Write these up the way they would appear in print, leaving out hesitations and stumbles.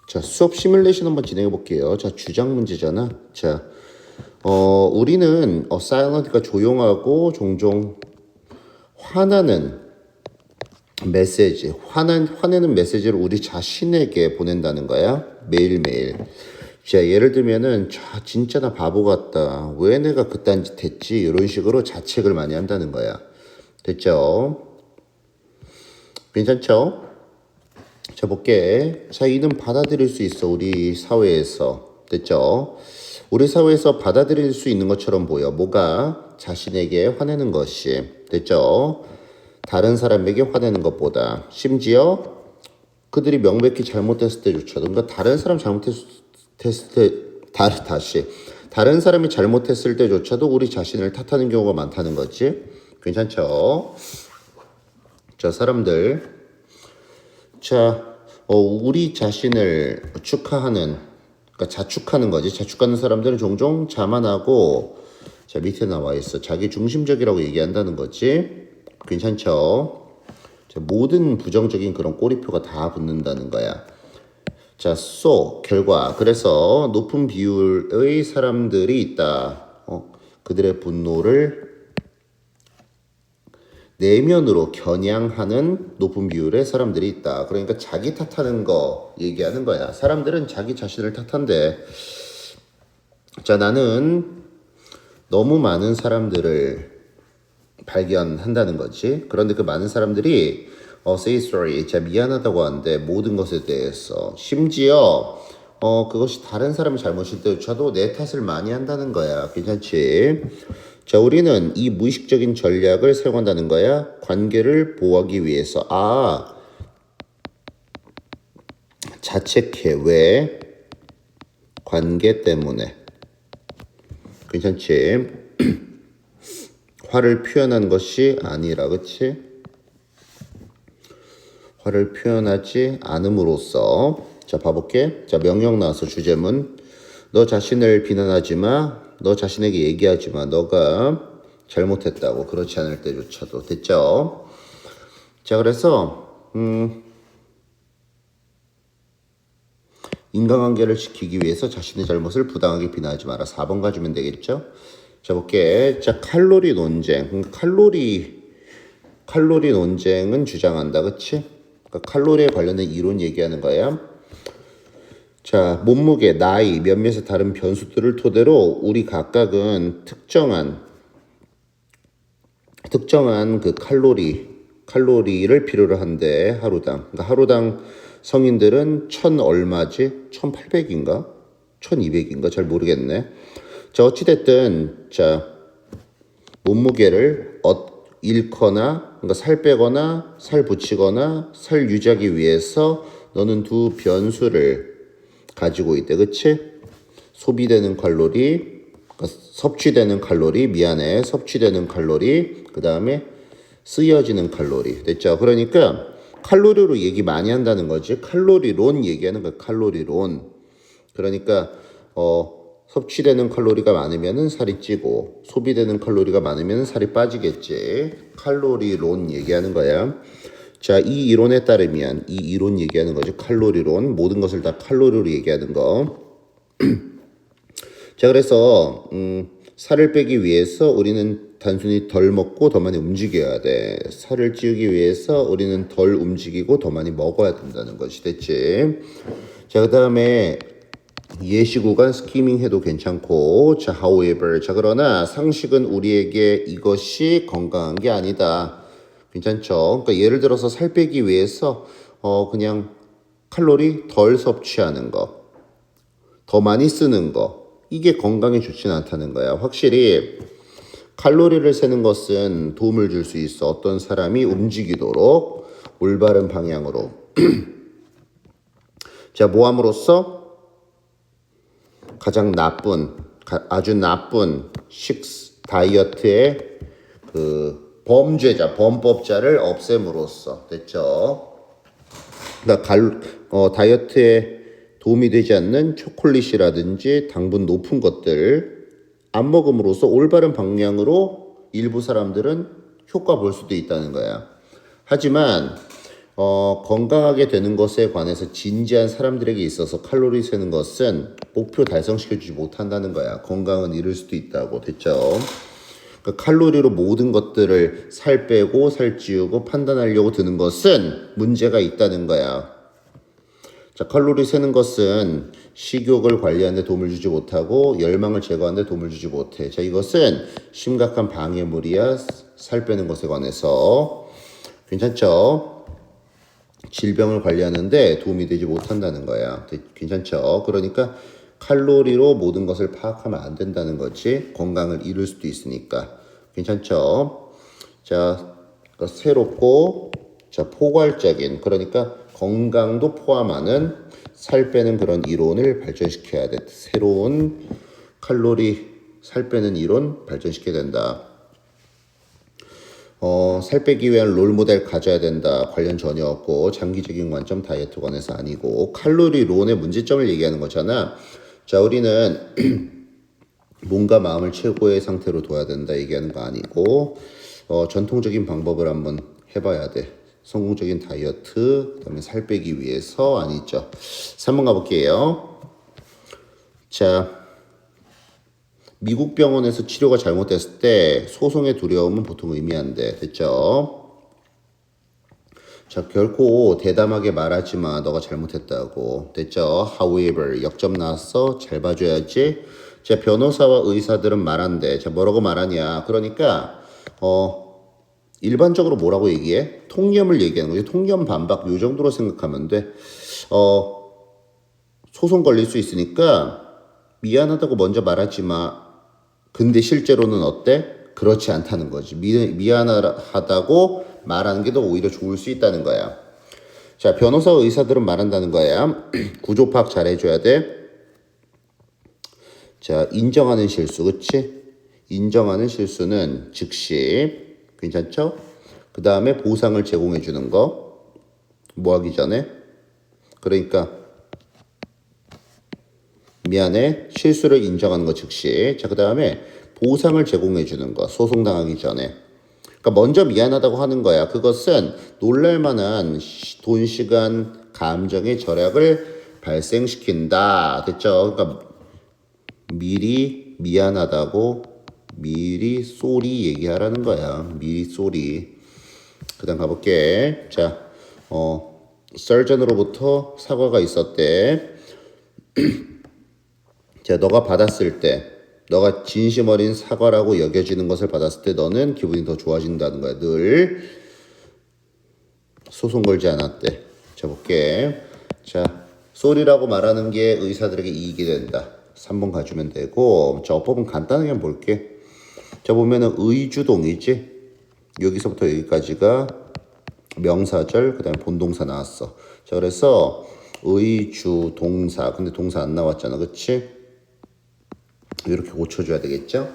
자, 수업 시뮬레이션 한번 진행해 볼게요. 자, 주장 문제잖아. 자, 우리는 silent가 조용하고 종종 화나는 메시지, 화내는 메시지를 우리 자신에게 보낸다는 거야. 매일매일. 자, 예를 들면은, 자, 진짜 나 바보 같다. 왜 내가 그딴 짓 했지? 이런 식으로 자책을 많이 한다는 거야. 됐죠? 괜찮죠? 자, 볼게. 자, 이는 받아들일 수 있어. 우리 사회에서. 됐죠? 우리 사회에서 받아들일 수 있는 것처럼 보여. 뭐가? 자신에게 화내는 것이. 됐죠? 다른 사람에게 화내는 것보다. 심지어 그들이 명백히 잘못했을 때조차도. 그러니까 다른 사람 잘못했을 때, 다른 사람이 잘못했을 때조차도 우리 자신을 탓하는 경우가 많다는 거지. 괜찮죠? 자, 사람들. 자, 우리 자신을 축하하는, 그러니까 자축하는 거지. 자축하는 사람들은 종종 자만하고, 자, 밑에 나와 있어. 자기 중심적이라고 얘기한다는 거지. 괜찮죠? 자, 모든 부정적인 그런 꼬리표가 다 붙는다는 거야. 자, 결과. 그래서 높은 비율의 사람들이 있다. 그들의 분노를 내면으로 겨냥하는 높은 비율의 사람들이 있다. 그러니까 자기 탓하는 거 얘기하는 거야. 사람들은 자기 자신을 탓한대. 자, 나는 너무 많은 사람들을 발견한다는 거지. 그런데 그 많은 사람들이 say sorry, 자, 미안하다고 하는데 모든 것에 대해서. 심지어 그것이 다른 사람의 잘못일 때조차도 내 탓을 많이 한다는 거야. 괜찮지? 자, 우리는 이 무의식적인 전략을 사용한다는 거야. 관계를 보호하기 위해서. 자책해. 왜? 관계 때문에. 괜찮지? 화를 표현한 것이 아니라, 그치? 화를 표현하지 않음으로써. 자, 봐볼게. 자, 명령 나와서 주제문. 너 자신을 비난하지 마. 너 자신에게 얘기하지 마. 너가 잘못했다고. 그렇지 않을 때조차도. 됐죠? 자, 그래서 인간관계를 지키기 위해서 자신의 잘못을 부당하게 비난하지 마라. 4번 가주면 되겠죠? 자, 볼게. 자, 칼로리 논쟁. 칼로리 논쟁은 주장한다. 그치? 그러니까 칼로리에 관련된 이론 얘기하는 거야. 자, 몸무게, 나이, 몇몇의 다른 변수들을 토대로 우리 각각은 특정한 그 칼로리를 필요로 한대. 하루당. 그러니까 하루당 성인들은 1000 얼마지? 1800인가? 1200인가? 잘 모르겠네. 자, 어찌됐든, 자, 몸무게를 잃거나, 그러니까 살 빼거나, 살 붙이거나, 살 유지하기 위해서 너는 두 변수를 가지고 있대. 그치? 소비되는 칼로리, 그러니까 섭취되는 칼로리, 그 다음에 쓰여지는 칼로리. 됐죠? 그러니까 칼로리로 얘기 많이 한다는 거지. 칼로리론 얘기하는 거야. 칼로리론. 그러니까 섭취되는 칼로리가 많으면 살이 찌고 소비되는 칼로리가 많으면 살이 빠지겠지. 칼로리론 얘기하는 거야. 자, 이 이론에 따르면 이 이론 얘기하는 거지. 칼로리론. 모든 것을 다 칼로리로 얘기하는 거. 자, 그래서 살을 빼기 위해서 우리는 단순히 덜 먹고 더 많이 움직여야 돼. 살을 찌우기 위해서 우리는 덜 움직이고 더 많이 먹어야 된다는 것이. 됐지? 자, 그 다음에 예시 구간 스키밍 해도 괜찮고. 자, however. 자, 그러나 상식은 우리에게 이것이 건강한 게 아니다. 괜찮죠? 그러니까 예를 들어서 살 빼기 위해서 그냥 칼로리 덜 섭취하는 거, 더 많이 쓰는 거, 이게 건강에 좋지는 않다는 거야. 확실히 칼로리를 세는 것은 도움을 줄 수 있어. 어떤 사람이 움직이도록 올바른 방향으로. 자, 모함으로써 가장 아주 나쁜 다이어트의 그 범법자를 없앰으로써. 됐죠? 그러니까 다이어트에 도움이 되지 않는 초콜릿이라든지 당분 높은 것들 안 먹음으로써 올바른 방향으로 일부 사람들은 효과 볼 수도 있다는 거야. 하지만 건강하게 되는 것에 관해서 진지한 사람들에게 있어서 칼로리 세는 것은 목표 달성시켜주지 못한다는 거야. 건강은 잃을 수도 있다고. 됐죠? 그러니까 칼로리로 모든 것들을 살 빼고 살 찌우고 판단하려고 드는 것은 문제가 있다는 거야. 자, 칼로리 세는 것은 식욕을 관리하는 데 도움을 주지 못하고 열망을 제거하는 데 도움을 주지 못해. 자, 이것은 심각한 방해물이야. 살 빼는 것에 관해서. 괜찮죠? 질병을 관리하는데 도움이 되지 못한다는 거야. 괜찮죠? 그러니까 칼로리로 모든 것을 파악하면 안 된다는 거지. 건강을 잃을 수도 있으니까. 괜찮죠? 자, 새롭고 자, 포괄적인, 그러니까 건강도 포함하는 살 빼는 그런 이론을 발전시켜야 돼. 새로운 칼로리 살 빼는 이론 발전시켜야 된다. 살 빼기 위한 롤모델 가져야 된다. 관련 전혀 없고 장기적인 관점 다이어트 관해서 아니고 칼로리론의 문제점을 얘기하는 거잖아. 자, 우리는 몸과 마음을 최고의 상태로 둬야 된다 얘기하는 거 아니고 전통적인 방법을 한번 해봐야 돼. 성공적인 다이어트, 그다음에 살 빼기 위해서 아니죠. 3번 가볼게요. 자, 미국 병원에서 치료가 잘못됐을 때 소송의 두려움은 보통 의미한대. 됐죠? 자, 결코 대담하게 말하지 마. 너가 잘못했다고. 됐죠? However, 역점 나왔어. 잘 봐줘야지. 자, 변호사와 의사들은 말한대. 자, 뭐라고 말하냐. 그러니까 일반적으로 뭐라고 얘기해? 통념을 얘기하는 거지. 통념 반박 요 정도로 생각하면 돼. 소송 걸릴 수 있으니까 미안하다고 먼저 말하지 마. 근데 실제로는 어때? 그렇지 않다는 거지. 미안하다고 말하는 게 더 오히려 좋을 수 있다는 거야. 자, 변호사 의사들은 말한다는 거야. 구조 파악 잘 해줘야 돼. 자, 인정하는 실수, 그치? 인정하는 실수는 즉시. 괜찮죠? 그 다음에 보상을 제공해 주는 거. 뭐 하기 전에? 그러니까 미안해. 실수를 인정하는 거 즉시. 자, 그 다음에 보상을 제공해 주는 거. 소송당하기 전에. 그러니까 먼저 미안하다고 하는 거야. 그것은 놀랄만한 돈, 시간, 감정의 절약을 발생시킨다. 됐죠? 그러니까 미리 미안하다고 미리 쏘리 얘기하라는 거야. 미리 쏘리. 그 다음 가볼게. 자, 서전으로부터 사과가 있었대. 자, 너가 받았을 때, 너가 진심 어린 사과라고 여겨지는 것을 받았을 때 너는 기분이 더 좋아진다는 거야. 늘 소송 걸지 않았대. 자, 볼게. 자, 쏘리라고 말하는 게 의사들에게 이익이 된다. 3번 가주면 되고. 자, 어법은 간단하게 한번 볼게. 자, 보면은 의주동이지. 여기서부터 여기까지가 명사절, 그 다음에 본동사 나왔어. 자, 그래서 의주동사. 근데 동사 안 나왔잖아. 그치? 이렇게 고쳐줘야 되겠죠?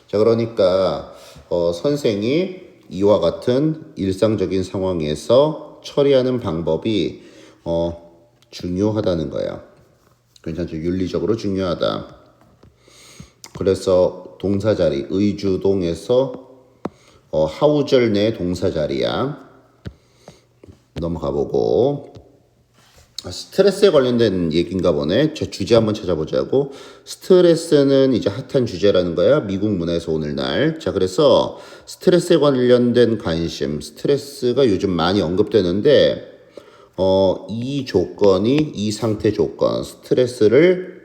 자, 그러니까 선생이 이와 같은 일상적인 상황에서 처리하는 방법이 중요하다는 거야. 괜찮죠? 윤리적으로 중요하다. 그래서 동사 자리, 의주동에서 하우절 내 동사 자리야. 넘어가 보고. 스트레스에 관련된 얘기인가 보네. 저 주제 한번 찾아보자고. 스트레스는 이제 핫한 주제라는 거야. 미국 문화에서 오늘날. 자, 그래서 스트레스에 관련된 관심, 스트레스가 요즘 많이 언급되는데 이 조건이, 이 상태 조건, 스트레스를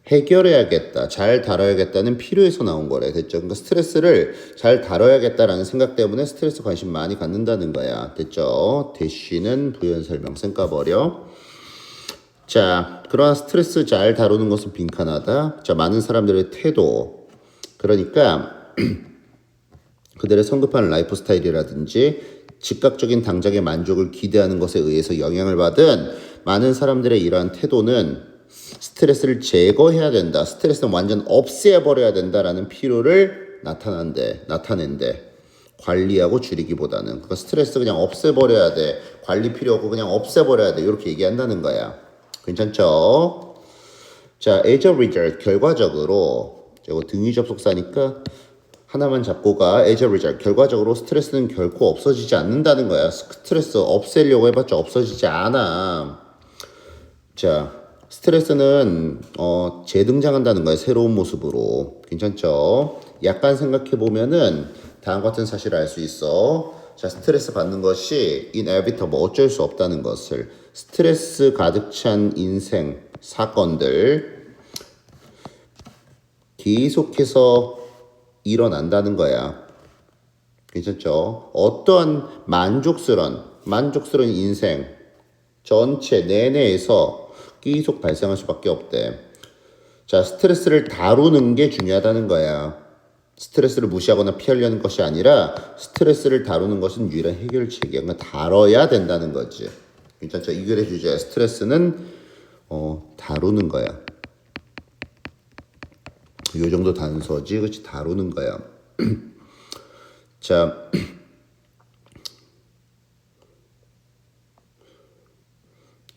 해결해야겠다, 잘 다뤄야겠다는 필요에서 나온 거래. 됐죠? 그러니까 스트레스를 잘 다뤄야겠다라는 생각 때문에 스트레스 관심 많이 갖는다는 거야. 됐죠? 대쉬는 부연 설명생 까버려. 자, 그러한 스트레스 잘 다루는 것은 빈칸하다. 자, 많은 사람들의 태도. 그러니까 그들의 성급한 라이프 스타일이라든지 즉각적인 당장의 만족을 기대하는 것에 의해서 영향을 받은 많은 사람들의 이러한 태도는 스트레스를 제거해야 된다. 스트레스는 완전 없애버려야 된다라는 필요를 나타낸대. 관리하고 줄이기보다는. 그러니까 스트레스 그냥 없애버려야 돼. 관리 필요 없고 그냥 없애버려야 돼. 이렇게 얘기한다는 거야. 괜찮죠? 자, as a result, 결과적으로, 이거 등위 접속사니까 하나만 잡고 가. as a result. 결과적으로 스트레스는 결코 없어지지 않는다는 거야. 스트레스 없애려고 해봤자 없어지지 않아. 자, 스트레스는 재등장한다는 거야. 새로운 모습으로. 괜찮죠? 약간 생각해 보면은 다음과 같은 사실을 알 수 있어. 자, 스트레스 받는 것이 inevitable, 어쩔 수 없다는 것을. 스트레스 가득 찬 인생 사건들 계속해서 일어난다는 거야. 괜찮죠? 어떠한 만족스러운 인생 전체 내내에서 계속 발생할 수밖에 없대. 자, 스트레스를 다루는 게 중요하다는 거야. 스트레스를 무시하거나 피하려는 것이 아니라 스트레스를 다루는 것은 유일한 해결책이야. 그러니까 다뤄야 된다는 거지. 괜찮죠? 이 글의 주제 스트레스는 다루는 거야. 요 정도 단서지. 그렇지? 다루는 거야. 자,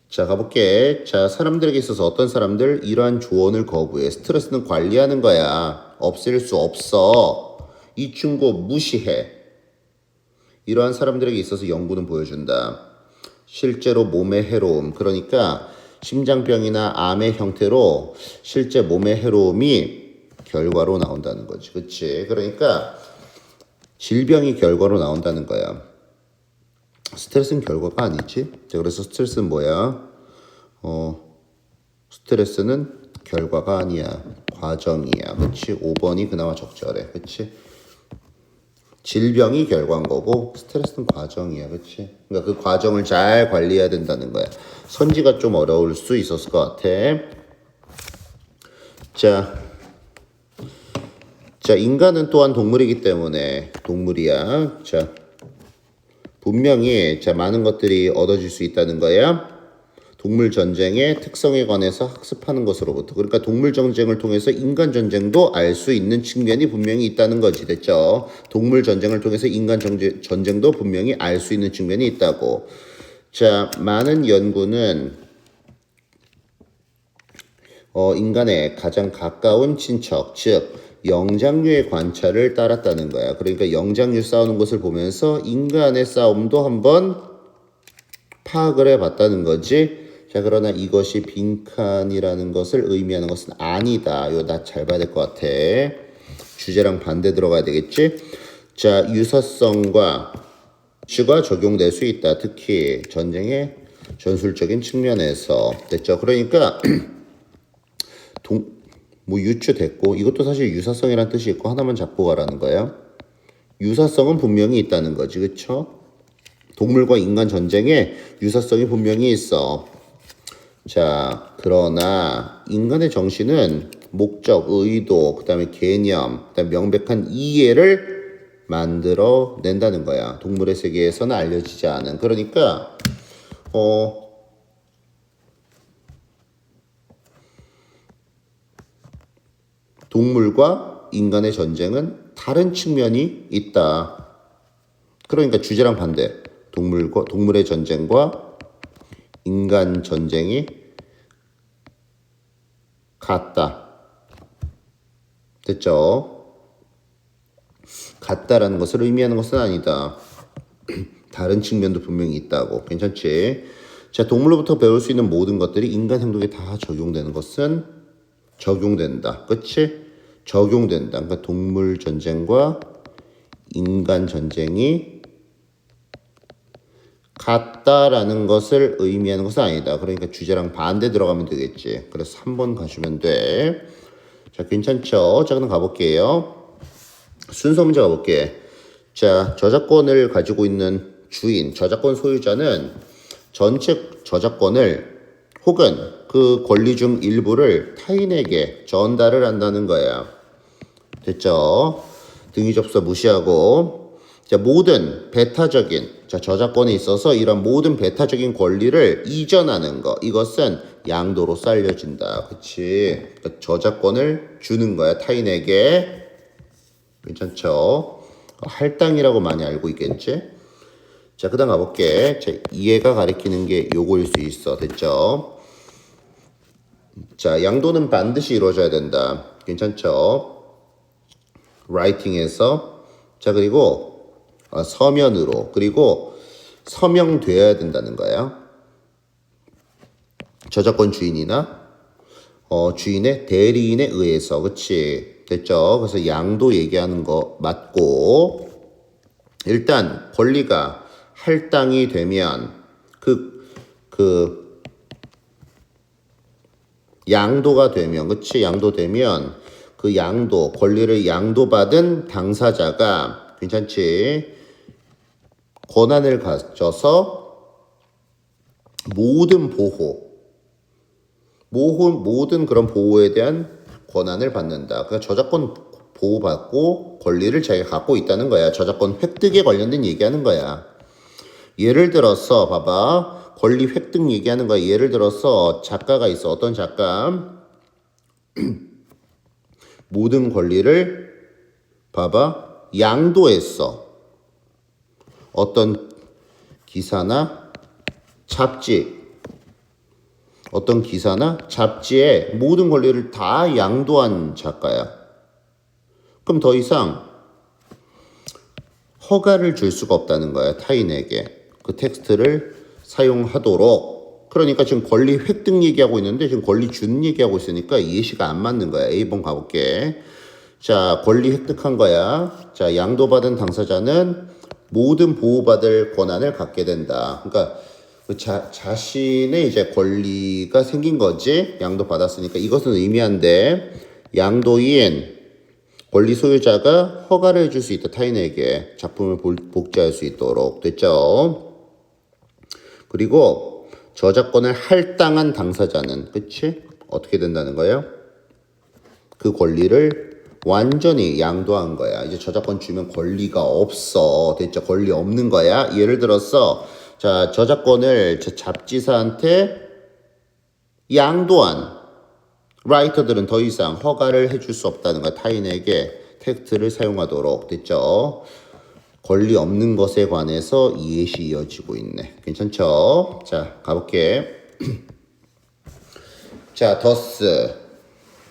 자, 가볼게. 자, 사람들에게 있어서 어떤 사람들 이러한 조언을 거부해. 스트레스는 관리하는 거야. 없앨 수 없어. 이 충고 무시해. 이러한 사람들에게 있어서 연구는 보여준다. 실제로 몸의 해로움, 그러니까 심장병이나 암의 형태로 실제 몸의 해로움이 결과로 나온다는 거지. 그치? 그러니까 질병이 결과로 나온다는 거야. 스트레스는 결과가 아니지. 자, 그래서 스트레스는 뭐야? 스트레스는 결과가 아니야. 과정이야. 그치? 5번이 그나마 적절해. 그치? 질병이 결과인 거고 스트레스는 과정이야. 그치? 그러니까 그 과정을 잘 관리해야 된다는 거야. 선지가 좀 어려울 수 있었을 것 같아. 자, 인간은 또한 동물이기 때문에 동물이야. 자, 분명히 많은 것들이 얻어질 수 있다는 거야. 동물 전쟁의 특성에 관해서 학습하는 것으로부터. 그러니까 동물 전쟁을 통해서 인간 전쟁도 알 수 있는 측면이 분명히 있다는 거지. 됐죠? 동물 전쟁을 통해서 인간 전쟁도 분명히 알 수 있는 측면이 있다고. 자, 많은 연구는 인간의 가장 가까운 친척, 즉 영장류의 관찰을 따랐다는 거야. 그러니까 영장류 싸우는 것을 보면서 인간의 싸움도 한번 파악을 해봤다는 거지. 자, 그러나 이것이 빈칸이라는 것을 의미하는 것은 아니다. 이거 나 잘 봐야 될 것 같아. 주제랑 반대 들어가야 되겠지. 자, 유사성과 수가 적용될 수 있다. 특히 전쟁의 전술적인 측면에서. 됐죠? 그러니까 유추됐고, 이것도 사실 유사성이란 뜻이 있고 하나만 잡고 가라는 거야. 유사성은 분명히 있다는 거지. 그쵸? 동물과 인간 전쟁에 유사성이 분명히 있어. 자, 그러나 인간의 정신은 목적, 의도, 그 다음에 개념, 그 다음에 명백한 이해를 만들어낸다는 거야. 동물의 세계에서는 알려지지 않은. 그러니까 동물과 인간의 전쟁은 다른 측면이 있다. 그러니까 주제랑 반대. 동물의 전쟁과 인간 전쟁이 같다. 됐죠? 같다라는 것을 의미하는 것은 아니다. 다른 측면도 분명히 있다고. 괜찮지? 자, 동물로부터 배울 수 있는 모든 것들이 인간 행동에 다 적용되는 것은 적용된다. 그치? 적용된다. 그러니까 동물 전쟁과 인간 전쟁이 같다라는 것을 의미하는 것은 아니다. 그러니까 주제랑 반대 들어가면 되겠지. 그래서 3번 가시면 돼. 자, 괜찮죠? 자, 그럼 가볼게요. 순서 문제 가볼게. 자, 저작권을 가지고 있는 주인, 저작권 소유자는 전체 저작권을 혹은 그 권리 중 일부를 타인에게 전달을 한다는 거야. 됐죠? 등위 접수 무시하고. 자, 모든 배타적인 저작권에 있어서 이런 모든 배타적인 권리를 이전하는 거, 이것은 양도로서 알려진다. 그치? 그러니까 저작권을 주는 거야, 타인에게. 괜찮죠? 할당이라고 많이 알고 있겠지? 자, 그 다음 가볼게. 자, 이해가 가리키는 게 요거일 수 있어. 됐죠? 자, 양도는 반드시 이루어져야 된다. 괜찮죠? writing에서 자 그리고 서면으로 그리고 서명돼야 된다는 거예요. 저작권 주인이나 주인의 대리인에 의해서 그치 됐죠? 그래서 양도 얘기하는 거 맞고 일단 권리가 할당이 되면 그 양도가 되면 그치 양도되면 그 양도 권리를 양도받은 당사자가 괜찮지 권한을 가져서 모든 모든 그런 보호에 대한 권한을 받는다. 그러니까 저작권 보호받고 권리를 자기가 갖고 있다는 거야. 저작권 획득에 관련된 얘기하는 거야. 예를 들어서 봐봐. 권리 획득 얘기하는 거야. 예를 들어서 작가가 있어. 어떤 작가 모든 권리를 봐봐. 양도했어. 어떤 기사나 잡지 어떤 기사나 잡지에 모든 권리를 다 양도한 작가야. 그럼 더 이상 허가를 줄 수가 없다는 거야. 타인에게. 그 텍스트를 사용하도록. 그러니까 지금 권리 획득 얘기하고 있는데 지금 권리 준 얘기하고 있으니까 예시가 안 맞는 거야. A번 가볼게. 자, 권리 획득한 거야. 자, 양도받은 당사자는 모든 보호받을 권한을 갖게 된다. 그러니까 자신의 이제 권리가 생긴 거지. 양도 받았으니까 이것은 의미한데 양도인 권리 소유자가 허가를 해줄 수 있다. 타인에게 작품을 복제할 수 있도록 됐죠. 그리고 저작권을 할당한 당사자는 그치? 어떻게 된다는 거예요? 그 권리를 완전히 양도한 거야. 이제 저작권 주면 권리가 없어. 됐죠? 권리 없는 거야. 예를 들어서 자 저작권을 잡지사한테 양도한 라이터들은 더 이상 허가를 해줄 수 없다는 거야. 타인에게 텍스트를 사용하도록 됐죠. 권리 없는 것에 관해서 예시 이어지고 있네. 괜찮죠? 자 가볼게. 자 더스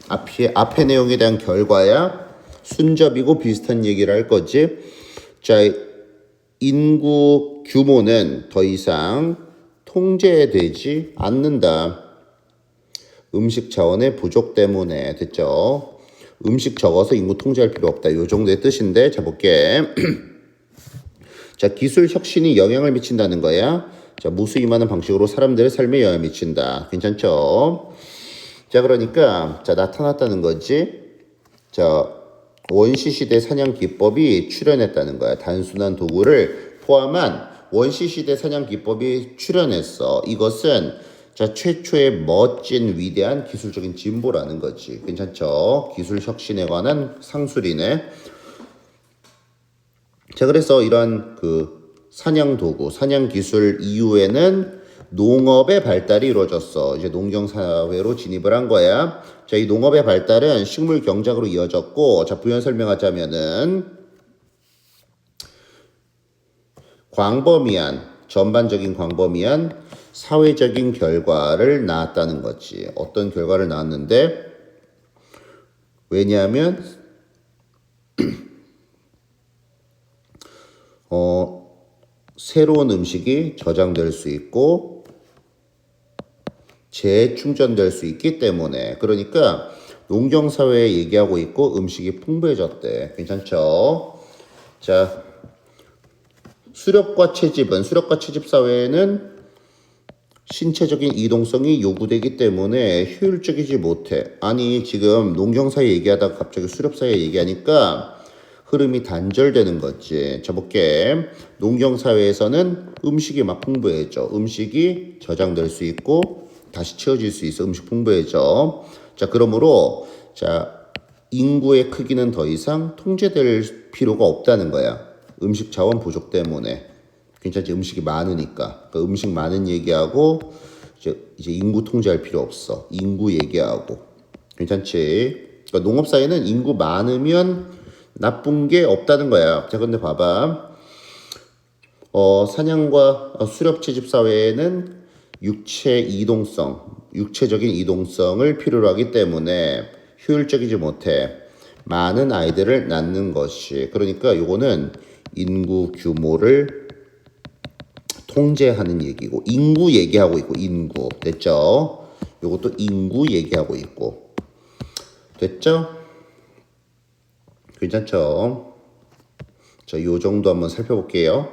앞에 내용에 대한 결과야. 순접이고 비슷한 얘기를 할 거지. 자 인구 규모는 더 이상 통제되지 않는다. 음식 자원의 부족 때문에 됐죠. 음식 적어서 인구 통제할 필요 없다. 요 정도의 뜻인데 자 볼게. 자 기술 혁신이 영향을 미친다는 거야. 자 무수히많은 방식으로 사람들의 삶에 영향을 미친다. 괜찮죠? 자 그러니까 자 나타났다는 거지. 자 원시시대 사냥 기법이 출현했다는 거야. 단순한 도구를 포함한 원시시대 사냥 기법이 출현했어. 이것은 자 최초의 멋진 위대한 기술적인 진보라는 거지. 괜찮죠? 기술 혁신에 관한 상술이네. 자 그래서 이러한 그 사냥 도구, 사냥 기술 이후에는 농업의 발달이 이루어졌어. 이제 농경 사회로 진입을 한 거야. 자, 이 농업의 발달은 식물 경작으로 이어졌고, 자, 부연 설명하자면은 전반적인 광범위한 사회적인 결과를 낳았다는 거지. 어떤 결과를 낳았는데, 왜냐하면, 새로운 음식이 저장될 수 있고, 재충전될 수 있기 때문에. 그러니까, 농경사회에 얘기하고 있고, 음식이 풍부해졌대. 괜찮죠? 자, 수렵과 채집 사회에는 신체적인 이동성이 요구되기 때문에 효율적이지 못해. 아니 지금 농경사회 얘기하다가 갑자기 수렵사회 얘기하니까 흐름이 단절되는 거지. 자 볼게. 농경사회에서는 음식이 막 풍부해져. 음식이 저장될 수 있고 다시 채워질 수 있어. 음식 풍부해져. 자 그러므로 자 인구의 크기는 더 이상 통제될 필요가 없다는 거야. 음식 자원 부족 때문에. 괜찮지? 음식이 많으니까. 그러니까 음식 많은 얘기하고 이제 인구 통제할 필요 없어. 인구 얘기하고. 괜찮지? 그러니까 농업사회는 인구 많으면 나쁜 게 없다는 거야. 자, 근데 봐봐. 사냥과 수렵 채집 사회에는 육체적인 이동성을 필요로 하기 때문에 효율적이지 못해. 많은 아이들을 낳는 것이. 그러니까 요거는 인구 규모를 통제하는 얘기고, 인구 얘기하고 있고, 인구. 됐죠? 요것도 인구 얘기하고 있고. 됐죠? 괜찮죠? 자, 요 정도 한번 살펴볼게요.